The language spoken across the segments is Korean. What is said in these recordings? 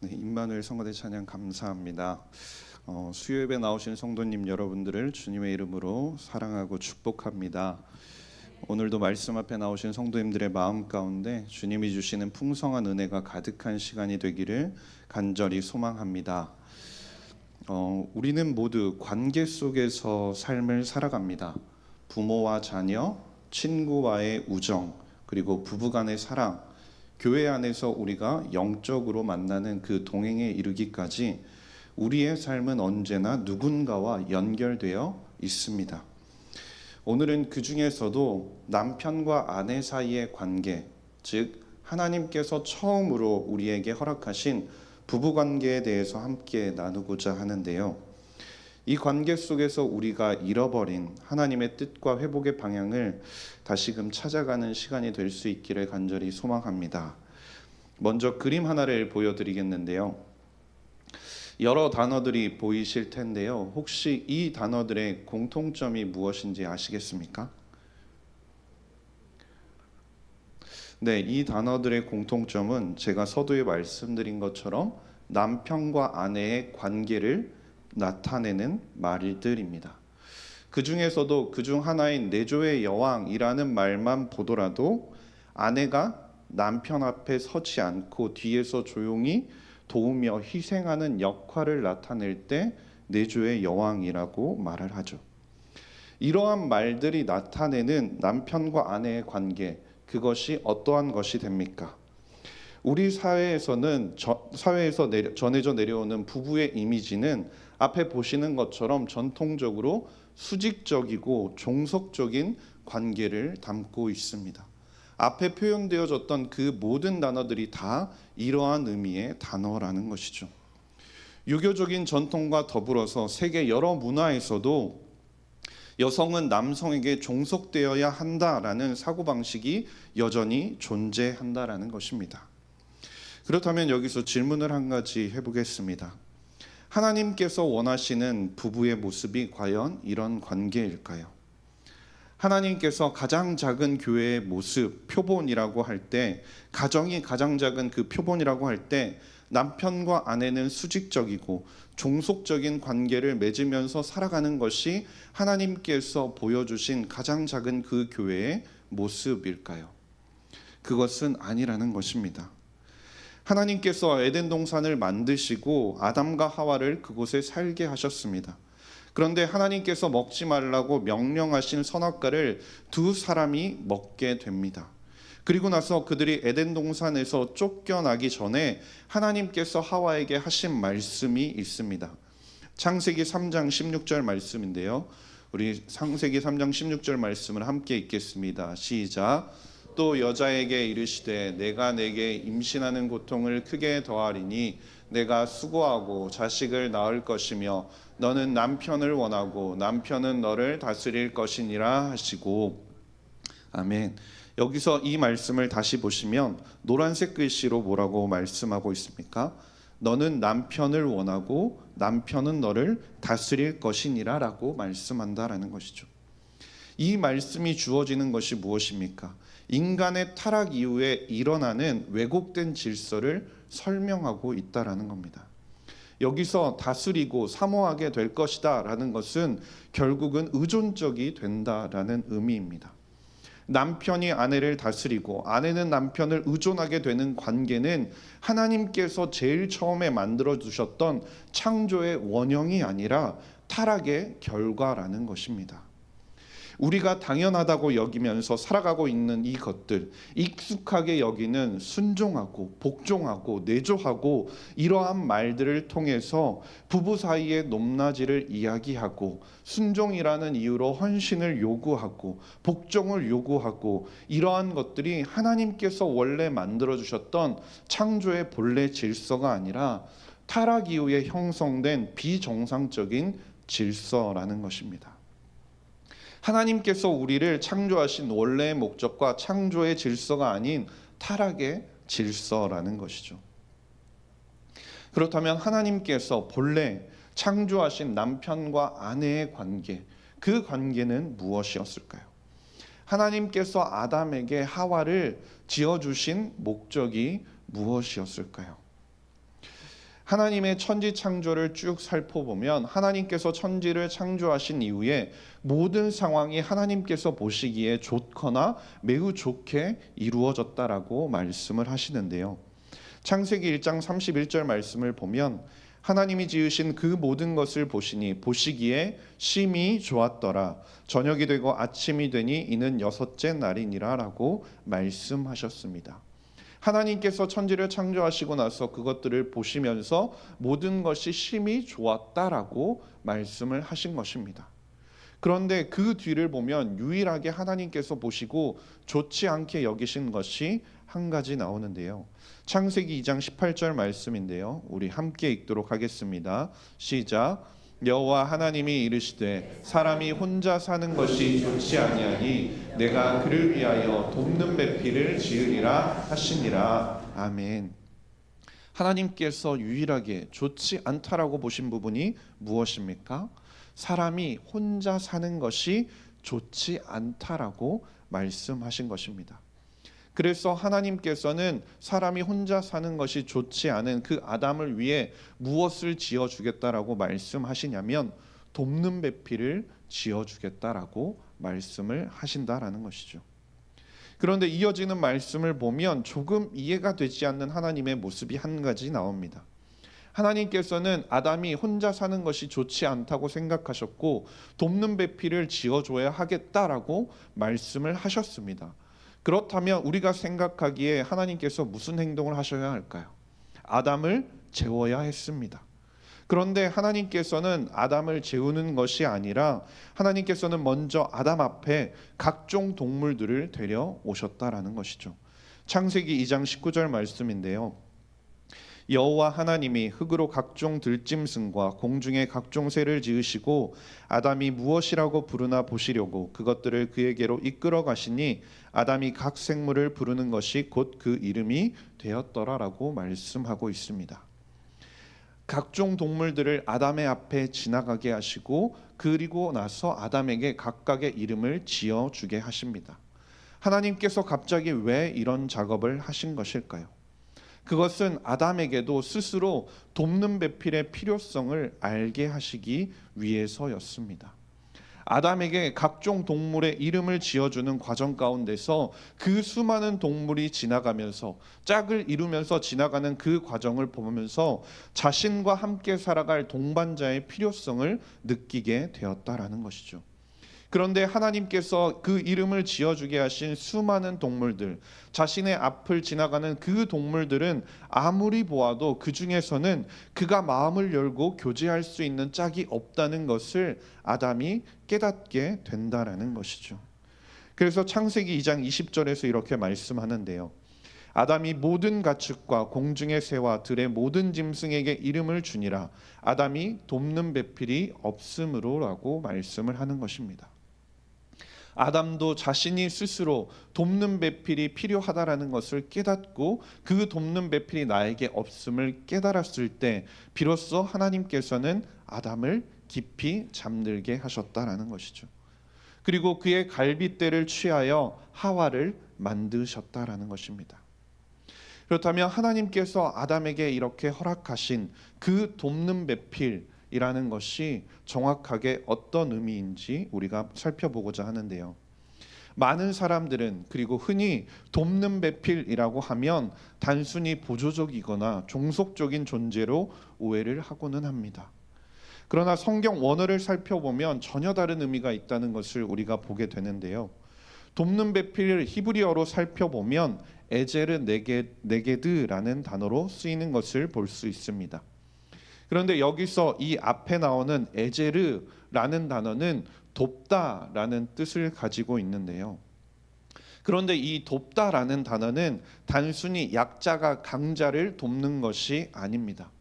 네, 임마누엘 성가대 찬양 감사합니다. 수요 예배 나오신 성도님 여러분들을 주님의 이름으로 사랑하고 축복합니다. 오늘도 말씀 앞에 나오신 성도님들의 마음 가운데 주님이 주시는 풍성한 은혜가 가득한 시간이 되기를 간절히 소망합니다. 우리는 모두 관계 속에서 삶을 살아갑니다. 부모와 자녀, 친구와의 우정, 그리고 부부간의 사랑, 교회 안에서 우리가 영적으로 만나는 그 동행에 이르기까지 우리의 삶은 언제나 누군가와 연결되어 있습니다. 오늘은 그 중에서도 남편과 아내 사이의 관계, 즉 하나님께서 처음으로 우리에게 허락하신 부부관계에 대해서 함께 나누고자 하는데요. 이 관계 속에서 우리가 잃어버린 하나님의 뜻과 회복의 방향을 다시금 찾아가는 시간이 될 수 있기를 간절히 소망합니다. 먼저 그림 하나를 보여드리겠는데요. 여러 단어들이 보이실 텐데요. 혹시 이 단어들의 공통점이 무엇인지 아시겠습니까? 네, 이 단어들의 공통점은 제가 서두에 말씀드린 것처럼 남편과 아내의 관계를 나타내는 말들입니다. 그 중에서도 그중 하나인 내조의 여왕이라는 말만 보더라도 아내가 남편 앞에 서지 않고 뒤에서 조용히 도우며 희생하는 역할을 나타낼 때 내조의 여왕이라고 말을 하죠. 이러한 말들이 나타내는 남편과 아내의 관계, 그것이 어떠한 것이 됩니까? 우리 사회에서는 사회에서 전해져 내려오는 부부의 이미지는 앞에 보시는 것처럼 전통적으로 수직적이고 종속적인 관계를 담고 있습니다. 앞에 표현되어졌던 그 모든 단어들이 다 이러한 의미의 단어라는 것이죠. 유교적인 전통과 더불어서 세계 여러 문화에서도 여성은 남성에게 종속되어야 한다라는 사고방식이 여전히 존재한다라는 것입니다. 그렇다면 여기서 질문을 한 가지 해보겠습니다. 하나님께서 원하시는 부부의 모습이 과연 이런 관계일까요? 하나님께서 가장 작은 교회의 모습, 표본이라고 할 때, 가정이 가장 작은 그 표본이라고 할 때 남편과 아내는 수직적이고 종속적인 관계를 맺으면서 살아가는 것이 하나님께서 보여주신 가장 작은 그 교회의 모습일까요? 그것은 아니라는 것입니다. 하나님께서 에덴 동산을 만드시고 아담과 하와를 그곳에 살게 하셨습니다. 그런데 하나님께서 먹지 말라고 명령하신 선악과를 두 사람이 먹게 됩니다. 그리고 나서 그들이 에덴 동산에서 쫓겨나기 전에 하나님께서 하와에게 하신 말씀이 있습니다. 창세기 3장 16절 말씀인데요. 우리 창세기 3장 16절 말씀을 함께 읽겠습니다. 시작. 또 여자에게 이르시되 내가 내게 임신하는 고통을 크게 더하리니 내가 수고하고 자식을 낳을 것이며 너는 남편을 원하고 남편은 너를 다스릴 것이니라 하시고. 아멘. 여기서 이 말씀을 다시 보시면 노란색 글씨로 뭐라고 말씀하고 있습니까? 너는 남편을 원하고 남편은 너를 다스릴 것이니라 라고 말씀한다라는 것이죠. 이 말씀이 주어지는 것이 무엇입니까? 인간의 타락 이후에 일어나는 왜곡된 질서를 설명하고 있다라는 겁니다. 여기서 다스리고 사모하게 될 것이다 라는 것은 결국은 의존적이 된다라는 의미입니다. 남편이 아내를 다스리고 아내는 남편을 의존하게 되는 관계는 하나님께서 제일 처음에 만들어 주셨던 창조의 원형이 아니라 타락의 결과라는 것입니다. 우리가 당연하다고 여기면서 살아가고 있는 이 것들, 익숙하게 여기는 순종하고 복종하고 내조하고 이러한 말들을 통해서 부부 사이의 높낮이를 이야기하고 순종이라는 이유로 헌신을 요구하고 복종을 요구하고 이러한 것들이 하나님께서 원래 만들어주셨던 창조의 본래 질서가 아니라 타락 이후에 형성된 비정상적인 질서라는 것입니다. 하나님께서 우리를 창조하신 원래의 목적과 창조의 질서가 아닌 타락의 질서라는 것이죠. 그렇다면 하나님께서 본래 창조하신 남편과 아내의 관계, 그 관계는 무엇이었을까요? 하나님께서 아담에게 하와를 지어주신 목적이 무엇이었을까요? 하나님의 천지 창조를 쭉 살펴보면 하나님께서 천지를 창조하신 이후에 모든 상황이 하나님께서 보시기에 좋거나 매우 좋게 이루어졌다라고 말씀을 하시는데요. 창세기 1장 31절 말씀을 보면 하나님이 지으신 그 모든 것을 보시니 보시기에 심히 좋았더라. 저녁이 되고 아침이 되니 이는 여섯째 날이니라 라고 말씀하셨습니다. 하나님께서 천지를 창조하시고 나서 그것들을 보시면서 모든 것이 심히 좋았다라고 말씀을 하신 것입니다. 그런데 그 뒤를 보면 유일하게 하나님께서 보시고 좋지 않게 여기신 것이 한 가지 나오는데요. 창세기 2장 18절 말씀인데요. 우리 함께 읽도록 하겠습니다. 시작. 여호와 하나님이 이르시되 사람이 혼자 사는 것이 좋지 아니하니 내가 그를 위하여 돕는 배필을 지으리라 하시니라. 아멘. 하나님께서 유일하게 좋지 않다라고 보신 부분이 무엇입니까? 사람이 혼자 사는 것이 좋지 않다라고 말씀하신 것입니다. 그래서 하나님께서는 사람이 혼자 사는 것이 좋지 않은 그 아담을 위해 무엇을 지어주겠다라고 말씀하시냐면 돕는 배필을 지어주겠다라고 말씀을 하신다라는 것이죠. 그런데 이어지는 말씀을 보면 조금 이해가 되지 않는 하나님의 모습이 한 가지 나옵니다. 하나님께서는 아담이 혼자 사는 것이 좋지 않다고 생각하셨고 돕는 배필을 지어줘야 하겠다라고 말씀을 하셨습니다. 그렇다면 우리가 생각하기에 하나님께서 무슨 행동을 하셔야 할까요? 아담을 재워야 했습니다. 그런데 하나님께서는 아담을 재우는 것이 아니라 하나님께서는 먼저 아담 앞에 각종 동물들을 데려오셨다라는 것이죠. 창세기 2장 19절 말씀인데요. 여호와 하나님이 흙으로 각종 들짐승과 공중의 각종 새를 지으시고 아담이 무엇이라고 부르나 보시려고 그것들을 그에게로 이끌어 가시니 아담이 각 생물을 부르는 것이 곧 그 이름이 되었더라라고 말씀하고 있습니다. 각종 동물들을 아담의 앞에 지나가게 하시고 그리고 나서 아담에게 각각의 이름을 지어주게 하십니다. 하나님께서 갑자기 왜 이런 작업을 하신 것일까요? 그것은 아담에게도 스스로 돕는 배필의 필요성을 알게 하시기 위해서였습니다. 아담에게 각종 동물의 이름을 지어주는 과정 가운데서 그 수많은 동물이 지나가면서 짝을 이루면서 지나가는 그 과정을 보면서 자신과 함께 살아갈 동반자의 필요성을 느끼게 되었다라는 것이죠. 그런데 하나님께서 그 이름을 지어주게 하신 수많은 동물들, 자신의 앞을 지나가는 그 동물들은 아무리 보아도 그 중에서는 그가 마음을 열고 교제할 수 있는 짝이 없다는 것을 아담이 깨닫게 된다라는 것이죠. 그래서 창세기 2장 20절에서 이렇게 말씀하는데요. 아담이 모든 가축과 공중의 새와 들의 모든 짐승에게 이름을 주니라. 아담이 돕는 배필이 없으므로라고 말씀을 하는 것입니다. 아담도 자신이 스스로 돕는 배필이 필요하다라는 것을 깨닫고 그 돕는 배필이 나에게 없음을 깨달았을 때 비로소 하나님께서는 아담을 깊이 잠들게 하셨다라는 것이죠. 그리고 그의 갈빗대를 취하여 하와를 만드셨다라는 것입니다. 그렇다면 하나님께서 아담에게 이렇게 허락하신 그 돕는 배필이라는 것이 정확하게 어떤 의미인지 우리가 살펴보고자 하는데요. 많은 사람들은 그리고 흔히 돕는 배필이라고 하면 단순히 보조적이거나 종속적인 존재로 오해를 하고는 합니다. 그러나 성경 원어를 살펴보면 전혀 다른 의미가 있다는 것을 우리가 보게 되는데요. 돕는 배필을 히브리어로 살펴보면 에제르 네게드라는 단어로 쓰이는 것을 볼 수 있습니다. 그런데 여기서 이 앞에 나오는 에제르라는 단어는 돕다라는 뜻을 가지고 있는데요. 그런데 이 돕다라는 단어는 단순히 약자가 강자를 돕는 것이 아닙니다.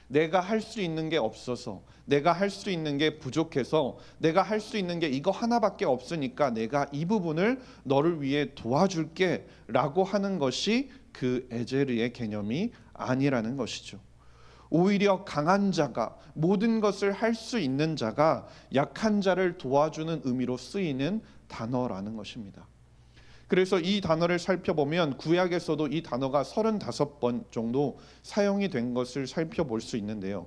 내가 할 수 있는 게 없어서, 내가 할 수 있는 게 부족해서, 내가 할 수 있는 게 이거 하나밖에 없으니까 내가 이 부분을 너를 위해 도와줄게 라고 하는 것이 그 에제르의 개념이 아니라는 것이죠. 오히려 강한 자가, 모든 것을 할 수 있는 자가 약한 자를 도와주는 의미로 쓰이는 단어라는 것입니다. 그래서 이 단어를 살펴보면 구약에서도 이 단어가 35번 정도 사용이 된 것을 살펴볼 수 있는데요.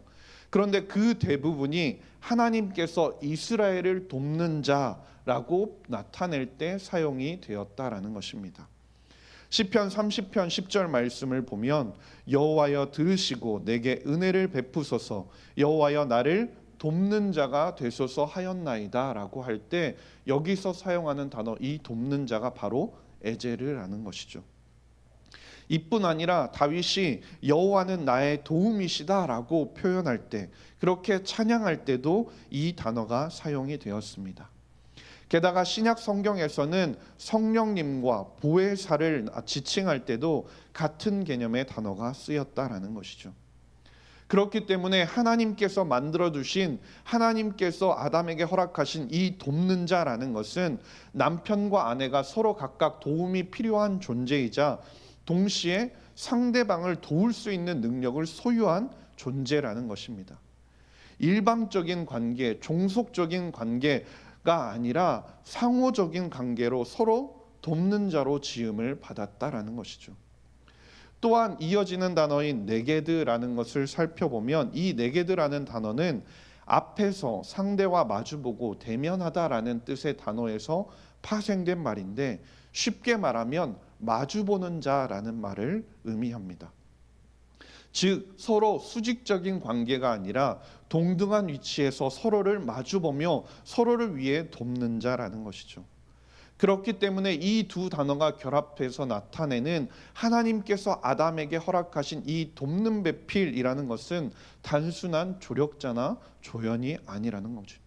그런데 그 대부분이 하나님께서 이스라엘을 돕는 자라고 나타낼 때 사용이 되었다라는 것입니다. 시편 30편 10절 말씀을 보면 여호와여 들으시고 내게 은혜를 베푸소서 여호와여 나를 돕는 자가 되소서 하였나이다 라고 할 때 여기서 사용하는 단어 이 돕는 자가 바로 에제르라는 것이죠. 이뿐 아니라 다윗이 여호와는 나의 도움이시다 라고 표현할 때 그렇게 찬양할 때도 이 단어가 사용이 되었습니다. 게다가 신약 성경에서는 성령님과 보혜사를 지칭할 때도 같은 개념의 단어가 쓰였다라는 것이죠. 그렇기 때문에 하나님께서 만들어 두신 하나님께서 아담에게 허락하신 이 돕는 자라는 것은 남편과 아내가 서로 각각 도움이 필요한 존재이자 동시에 상대방을 도울 수 있는 능력을 소유한 존재라는 것입니다. 일방적인 관계, 종속적인 관계가 아니라 상호적인 관계로 서로 돕는 자로 지음을 받았다라는 것이죠. 또한 이어지는 단어인 네게드라는 것을 살펴보면 이 네게드라는 단어는 앞에서 상대와 마주보고 대면하다라는 뜻의 단어에서 파생된 말인데 쉽게 말하면 마주보는 자라는 말을 의미합니다. 즉 서로 수직적인 관계가 아니라 동등한 위치에서 서로를 마주보며 서로를 위해 돕는 자라는 것이죠. 그렇기 때문에 이 두 단어가 결합해서 나타내는 하나님께서 아담에게 허락하신 이 돕는 배필이라는 것은 단순한 조력자나 조연이 아니라는 거죠.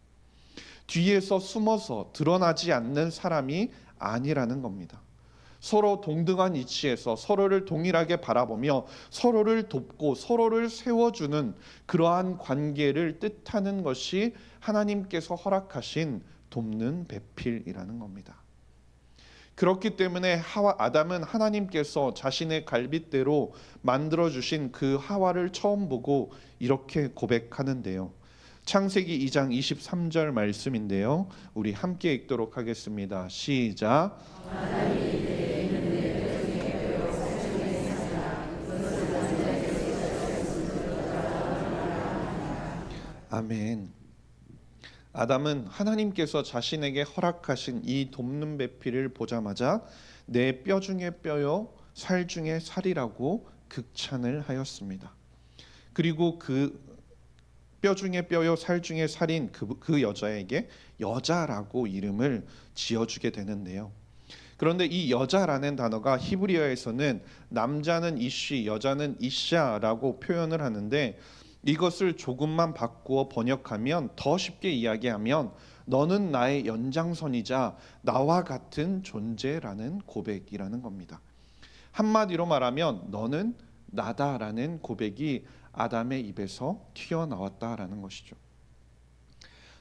뒤에서 숨어서 드러나지 않는 사람이 아니라는 겁니다. 서로 동등한 위치에서 서로를 동일하게 바라보며 서로를 돕고 서로를 세워주는 그러한 관계를 뜻하는 것이 하나님께서 허락하신 돕는 배필이라는 겁니다. 그렇기 때문에 아담은 하나님께서 자신의 갈빗대로 만들어주신 그 하와를 처음 보고 이렇게 고백하는데요. 창세기 2장 23절 말씀인데요. 우리 함께 읽도록 하겠습니다. 시작. 아멘. 아담은 하나님께서 자신에게 허락하신 이 돕는 배필을 보자마자 내 뼈 중에 뼈요 살 중에 살이라고 극찬을 하였습니다. 그리고 그 뼈 중에 뼈요 살 중에 살인 그 여자에게 여자라고 이름을 지어주게 되는데요. 그런데 이 여자라는 단어가 히브리어에서는 남자는 이쉬, 여자는 이샤라고 표현을 하는데 이것을 조금만 바꾸어 번역하면 더 쉽게 이야기하면 너는 나의 연장선이자 나와 같은 존재라는 고백이라는 겁니다. 한마디로 말하면 너는 나다라는 고백이 아담의 입에서 튀어나왔다라는 것이죠.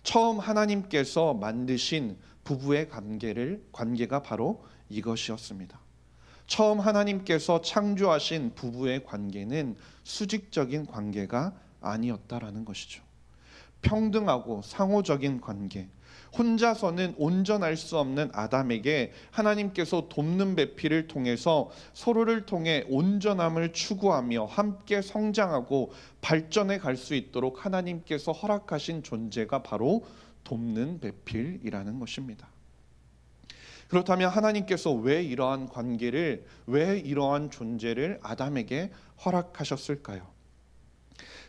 처음 하나님께서 만드신 부부의 관계가 바로 이것이었습니다. 처음 하나님께서 창조하신 부부의 관계는 수직적인 관계가 아니었다라는 것이죠. 평등하고 상호적인 관계, 혼자서는 온전할 수 없는 아담에게 하나님께서 돕는 배필을 통해서 서로를 통해 온전함을 추구하며 함께 성장하고 발전해 갈 수 있도록 하나님께서 허락하신 존재가 바로 돕는 배필이라는 것입니다. 그렇다면 하나님께서 왜 이러한 관계를, 왜 이러한 존재를 아담에게 허락하셨을까요?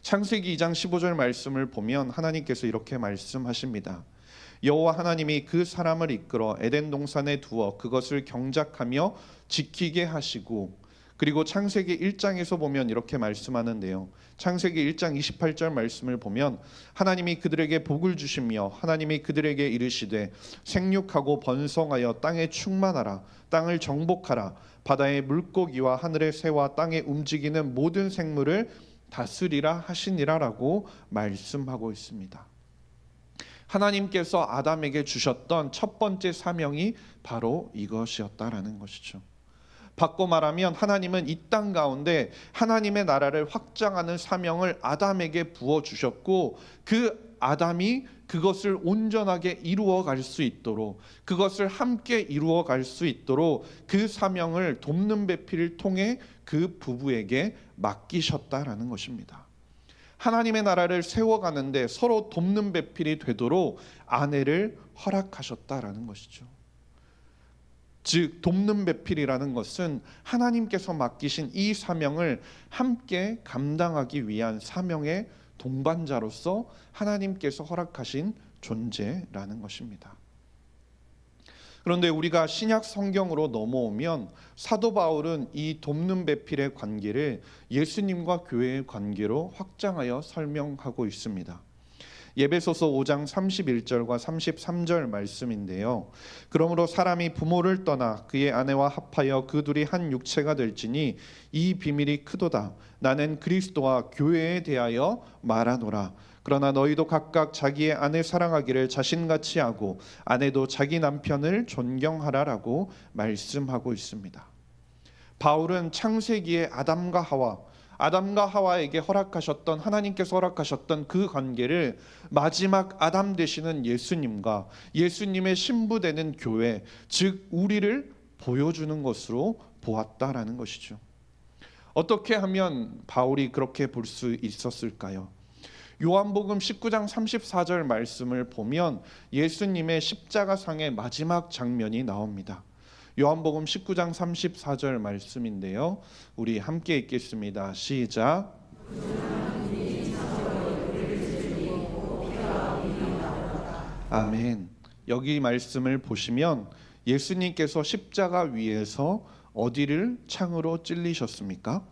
창세기 2장 15절 말씀을 보면 하나님께서 이렇게 말씀하십니다. 여호와 하나님이 그 사람을 이끌어 에덴 동산에 두어 그것을 경작하며 지키게 하시고, 그리고 창세기 1장에서 보면 이렇게 말씀하는데요. 창세기 1장 28절 말씀을 보면 하나님이 그들에게 복을 주시며 하나님이 그들에게 이르시되 생육하고 번성하여 땅에 충만하라, 땅을 정복하라, 바다의 물고기와 하늘의 새와 땅에 움직이는 모든 생물을 다스리라 하시니라라고 말씀하고 있습니다. 하나님께서 아담에게 주셨던 첫 번째 사명이 바로 이것이었다라는 것이죠. 바꿔 말하면 하나님은 이 땅 가운데 하나님의 나라를 확장하는 사명을 아담에게 부어주셨고 그 아담이 그것을 온전하게 이루어 갈 수 있도록, 그것을 함께 이루어 갈 수 있도록 그 사명을 돕는 배필을 통해 그 부부에게 맡기셨다라는 것입니다. 하나님의 나라를 세워가는데 서로 돕는 배필이 되도록 아내를 허락하셨다라는 것이죠. 즉 돕는 배필이라는 것은 하나님께서 맡기신 이 사명을 함께 감당하기 위한 사명의 동반자로서 하나님께서 허락하신 존재라는 것입니다. 그런데 우리가 신약 성경으로 넘어오면 사도 바울은 이 돕는 배필의 관계를 예수님과 교회의 관계로 확장하여 설명하고 있습니다. 예배소서 5장 31절과 33절 말씀인데요. 그러므로 사람이 부모를 떠나 그의 아내와 합하여 그 둘이 한 육체가 될지니 이 비밀이 크도다. 나는 그리스도와 교회에 대하여 말하노라. 그러나 너희도 각각 자기의 아내 사랑하기를 자신같이 하고 아내도 자기 남편을 존경하라라고 말씀하고 있습니다. 바울은 창세기의 아담과 하와에게 허락하셨던, 하나님께서 허락하셨던 그 관계를 마지막 아담 되시는 예수님과 예수님의 신부되는 교회, 즉 우리를 보여주는 것으로 보았다라는 것이죠. 어떻게 하면 바울이 그렇게 볼 수 있었을까요? 요한복음 19장 34절 말씀을 보면 예수님의 십자가상의 마지막 장면이 나옵니다. 요한복음 19장 34절 말씀인데요. 우리 함께 읽겠습니다. 시작. 아멘. 여기 말씀을 보시면 예수님께서 십자가 위에서 어디를 창으로 찔리셨습니까?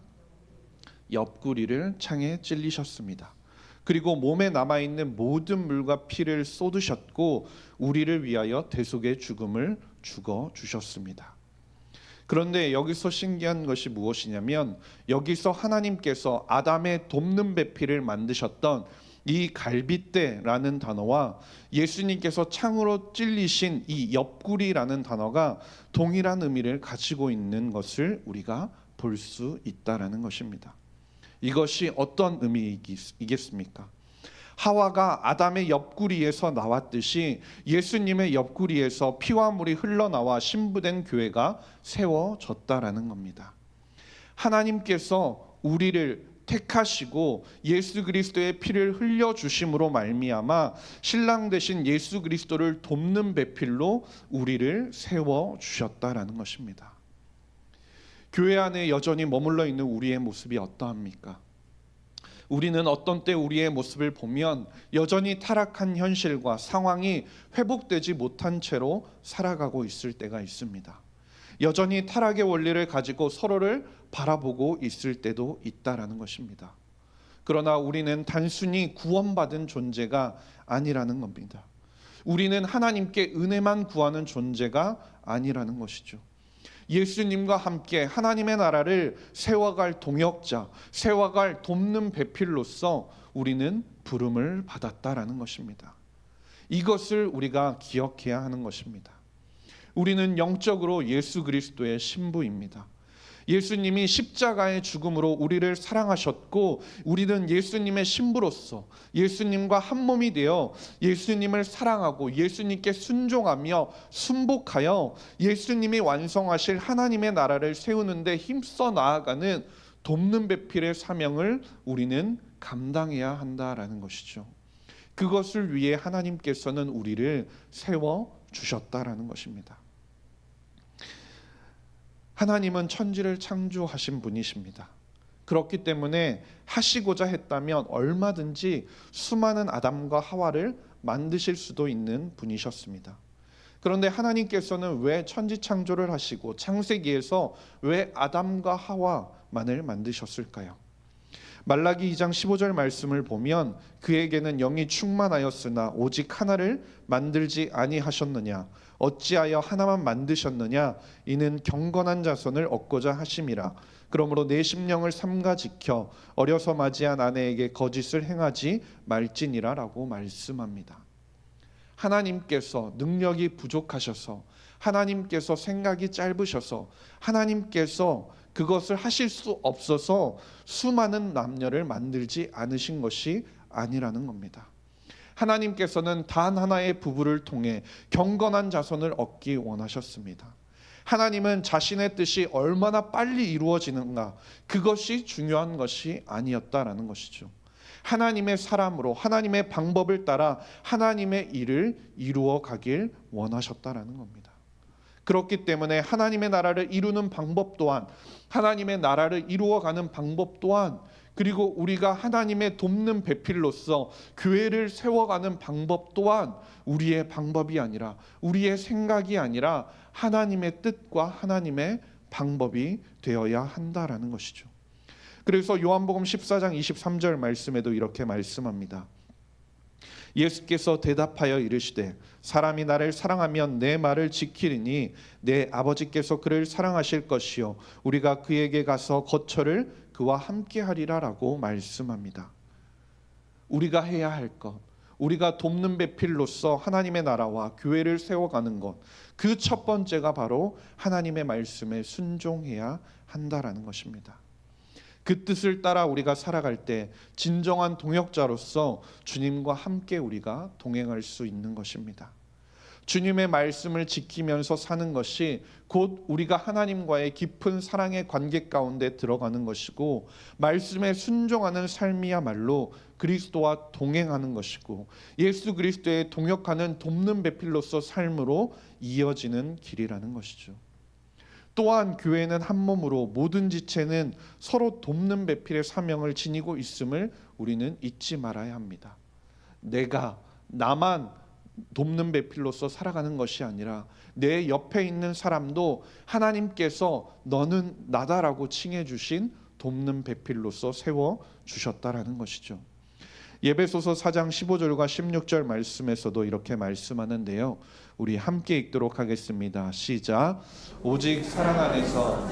옆구리를 창에 찔리셨습니다. 그리고 몸에 남아있는 모든 물과 피를 쏟으셨고 우리를 위하여 대속의 죽음을 죽어주셨습니다. 그런데 여기서 신기한 것이 무엇이냐면 여기서 하나님께서 아담의 돕는 배필을 만드셨던 이 갈빗대라는 단어와 예수님께서 창으로 찔리신 이 옆구리라는 단어가 동일한 의미를 가지고 있는 것을 우리가 볼 수 있다라는 것입니다. 이것이 어떤 의미이겠습니까? 하와가 아담의 옆구리에서 나왔듯이 예수님의 옆구리에서 피와 물이 흘러나와 신부된 교회가 세워졌다라는 겁니다. 하나님께서 우리를 택하시고 예수 그리스도의 피를 흘려주심으로 말미암아 신랑 되신 예수 그리스도를 돕는 배필로 우리를 세워주셨다라는 것입니다. 교회 안에 여전히 머물러 있는 우리의 모습이 어떠합니까? 우리는 어떤 때 우리의 모습을 보면 여전히 타락한 현실과 상황이 회복되지 못한 채로 살아가고 있을 때가 있습니다. 여전히 타락의 원리를 가지고 서로를 바라보고 있을 때도 있다라는 것입니다. 그러나 우리는 단순히 구원받은 존재가 아니라는 겁니다. 우리는 하나님께 은혜만 구하는 존재가 아니라는 것이죠. 예수님과 함께 하나님의 나라를 세워갈 동역자, 세워갈 돕는 배필로서 우리는 부름을 받았다라는 것입니다. 이것을 우리가 기억해야 하는 것입니다. 우리는 영적으로 예수 그리스도의 신부입니다. 예수님이 십자가의 죽음으로 우리를 사랑하셨고 우리는 예수님의 신부로서 예수님과 한 몸이 되어 예수님을 사랑하고 예수님께 순종하며 순복하여 예수님이 완성하실 하나님의 나라를 세우는데 힘써 나아가는 돕는 배필의 사명을 우리는 감당해야 한다라는 것이죠. 그것을 위해 하나님께서는 우리를 세워주셨다라는 것입니다. 하나님은 천지를 창조하신 분이십니다. 그렇기 때문에 하시고자 했다면 얼마든지 수많은 아담과 하와를 만드실 수도 있는 분이셨습니다. 그런데 하나님께서는 왜 천지 창조를 하시고 창세기에서 왜 아담과 하와만을 만드셨을까요? 말라기 2장 15절 말씀을 보면 그에게는 영이 충만하였으나 오직 하나를 만들지 아니하셨느냐 어찌하여 하나만 만드셨느냐 이는 경건한 자손을 얻고자 하심이라. 그러므로 내 심령을 삼가 지켜 어려서 맞이한 아내에게 거짓을 행하지 말지니라 라고 말씀합니다. 하나님께서 능력이 부족하셔서 하나님께서 생각이 짧으셔서 하나님께서 그것을 하실 수 없어서 수많은 남녀를 만들지 않으신 것이 아니라는 겁니다. 하나님께서는 단 하나의 부부를 통해 경건한 자손을 얻기 원하셨습니다. 하나님은 자신의 뜻이 얼마나 빨리 이루어지는가, 그것이 중요한 것이 아니었다라는 것이죠. 하나님의 사람으로 하나님의 방법을 따라 하나님의 일을 이루어 가길 원하셨다라는 겁니다. 그렇기 때문에 하나님의 나라를 이루는 방법 또한, 하나님의 나라를 이루어가는 방법 또한, 그리고 우리가 하나님의 돕는 배필로서 교회를 세워가는 방법 또한 우리의 방법이 아니라, 우리의 생각이 아니라 하나님의 뜻과 하나님의 방법이 되어야 한다라는 것이죠. 그래서 요한복음 14장 23절 말씀에도 이렇게 말씀합니다. 예수께서 대답하여 이르시되 사람이 나를 사랑하면 내 말을 지키리니 내 아버지께서 그를 사랑하실 것이요 우리가 그에게 가서 거처를 그와 함께 하리라 라고 말씀합니다. 우리가 해야 할 것, 우리가 돕는 배필로서 하나님의 나라와 교회를 세워가는 것, 그 첫 번째가 바로 하나님의 말씀에 순종해야 한다라는 것입니다. 그 뜻을 따라 우리가 살아갈 때 진정한 동역자로서 주님과 함께 우리가 동행할 수 있는 것입니다. 주님의 말씀을 지키면서 사는 것이 곧 우리가 하나님과의 깊은 사랑의 관계 가운데 들어가는 것이고, 말씀에 순종하는 삶이야말로 그리스도와 동행하는 것이고, 예수 그리스도의 동역하는 돕는 배필로서 삶으로 이어지는 길이라는 것이죠. 또한 교회는 한 몸으로 모든 지체는 서로 돕는 배필의 사명을 지니고 있음을 우리는 잊지 말아야 합니다. 나만 돕는 배필로서 살아가는 것이 아니라 내 옆에 있는 사람도 하나님께서 너는 나다라고 칭해 주신 돕는 배필로서 세워 주셨다라는 것이죠. 예배소서 4장 15절과 16절 말씀에서도 이렇게 말씀하는데요. 우리 함께 읽도록 하겠습니다. 시작. 오직 사랑 안에서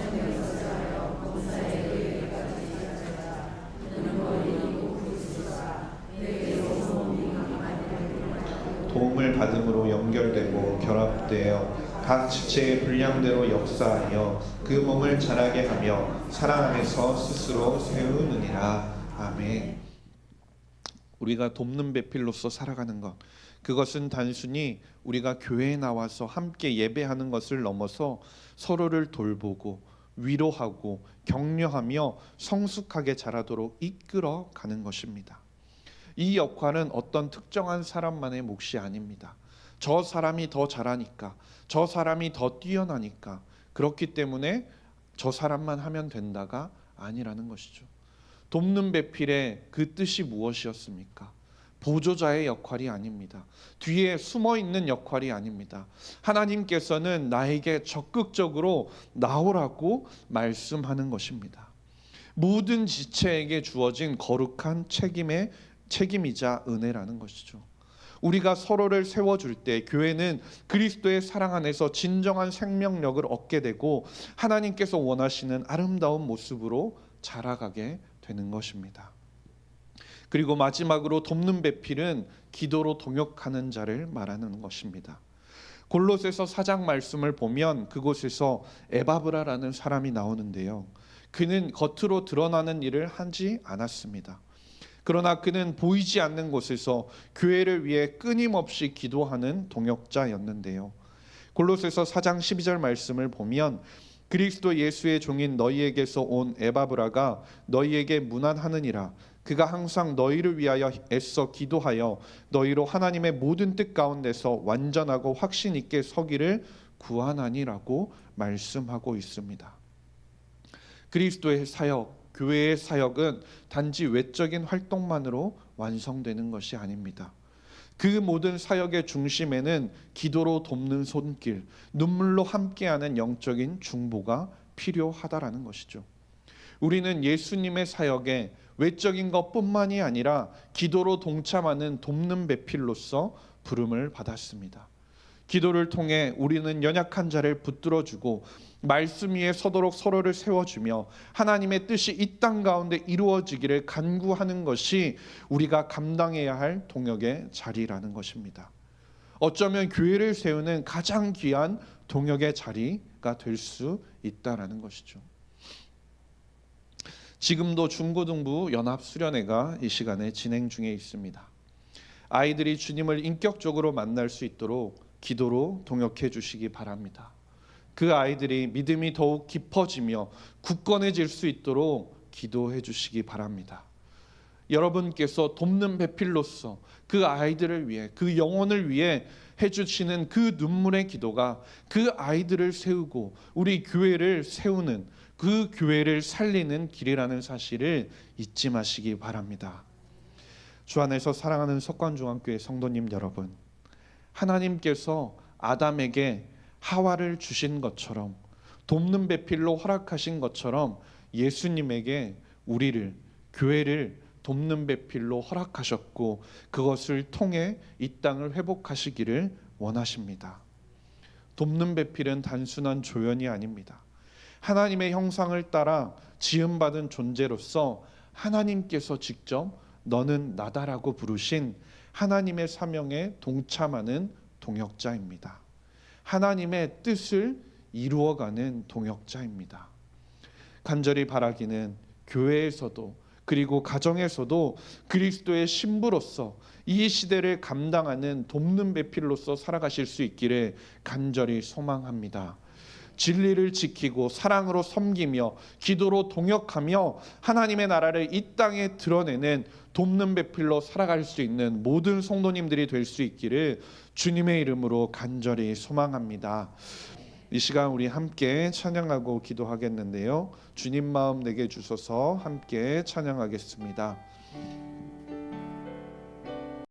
도움을 받음으로 연결되고 결합되어 각 지체의 분량대로 역사하여 그 몸을 자라게 하며 사랑 안에서 스스로 세우느니라. 아멘. 우리가 돕는 배필로서 살아가는 것, 그것은 단순히 우리가 교회에 나와서 함께 예배하는 것을 넘어서 서로를 돌보고 위로하고 격려하며 성숙하게 자라도록 이끌어 가는 것입니다. 이 역할은 어떤 특정한 사람만의 몫이 아닙니다. 저 사람이 더 잘하니까, 저 사람이 더 뛰어나니까, 그렇기 때문에 저 사람만 하면 된다가 아니라는 것이죠. 돕는 배필의 그 뜻이 무엇이었습니까? 보조자의 역할이 아닙니다. 뒤에 숨어 있는 역할이 아닙니다. 하나님께서는 나에게 적극적으로 나오라고 말씀하는 것입니다. 모든 지체에게 주어진 거룩한 책임이자 은혜라는 것이죠. 우리가 서로를 세워줄 때 교회는 그리스도의 사랑 안에서 진정한 생명력을 얻게 되고 하나님께서 원하시는 아름다운 모습으로 자라가게 되는 것입니다. 그리고 마지막으로 돕는 배필은 기도로 동역하는 자를 말하는 것입니다. 골로새서 4장 말씀을 보면 그곳에서 에바브라라는 사람이 나오는데요. 그는 겉으로 드러나는 일을 하지 않았습니다. 그러나 그는 보이지 않는 곳에서 교회를 위해 끊임없이 기도하는 동역자였는데요. 골로새서 4장 12절 말씀을 보면 그리스도 예수의 종인 너희에게서 온 에바브라가 너희에게 문안하느니라. 그가 항상 너희를 위하여 애써 기도하여 너희로 하나님의 모든 뜻 가운데서 완전하고 확신 있게 서기를 구하나니라고 말씀하고 있습니다. 그리스도의 사역, 교회의 사역은 단지 외적인 활동만으로 완성되는 것이 아닙니다. 그 모든 사역의 중심에는 기도로 돕는 손길, 눈물로 함께하는 영적인 중보가 필요하다라는 것이죠. 우리는 예수님의 사역에 외적인 것뿐만이 아니라 기도로 동참하는 돕는 배필로서 부름을 받았습니다. 기도를 통해 우리는 연약한 자를 붙들어주고 말씀 위에 서도록 서로를 세워주며 하나님의 뜻이 이 땅 가운데 이루어지기를 간구하는 것이 우리가 감당해야 할 동역의 자리라는 것입니다. 어쩌면 교회를 세우는 가장 귀한 동역의 자리가 될 수 있다라는 것이죠. 지금도 중고등부 연합수련회가 이 시간에 진행 중에 있습니다. 아이들이 주님을 인격적으로 만날 수 있도록 기도로 동역해 주시기 바랍니다. 그 아이들이 믿음이 더욱 깊어지며 굳건해질 수 있도록 기도해 주시기 바랍니다. 여러분께서 돕는 배필로서 그 아이들을 위해, 그 영혼을 위해 해주시는 그 눈물의 기도가 그 아이들을 세우고 우리 교회를 세우는, 그 교회를 살리는 길이라는 사실을 잊지 마시기 바랍니다. 주 안에서 사랑하는 석관중앙교회 성도님 여러분, 하나님께서 아담에게 하와를 주신 것처럼, 돕는 배필로 허락하신 것처럼 예수님에게 우리를, 교회를 돕는 배필로 허락하셨고 그것을 통해 이 땅을 회복하시기를 원하십니다. 돕는 배필은 단순한 조연이 아닙니다. 하나님의 형상을 따라 지음받은 존재로서 하나님께서 직접 너는 나다라고 부르신 하나님의 사명에 동참하는 동역자입니다. 하나님의 뜻을 이루어가는 동역자입니다. 간절히 바라기는 교회에서도 그리고 가정에서도 그리스도의 신부로서 이 시대를 감당하는 돕는 배필로서 살아가실 수 있기를 간절히 소망합니다. 진리를 지키고 사랑으로 섬기며 기도로 동역하며 하나님의 나라를 이 땅에 드러내는 돕는 배필로 살아갈 수 있는 모든 성도님들이 될 수 있기를 주님의 이름으로 간절히 소망합니다. 이 시간 우리 함께 찬양하고 기도하겠는데요. 주님 마음 내게 주셔서 함께 찬양하겠습니다.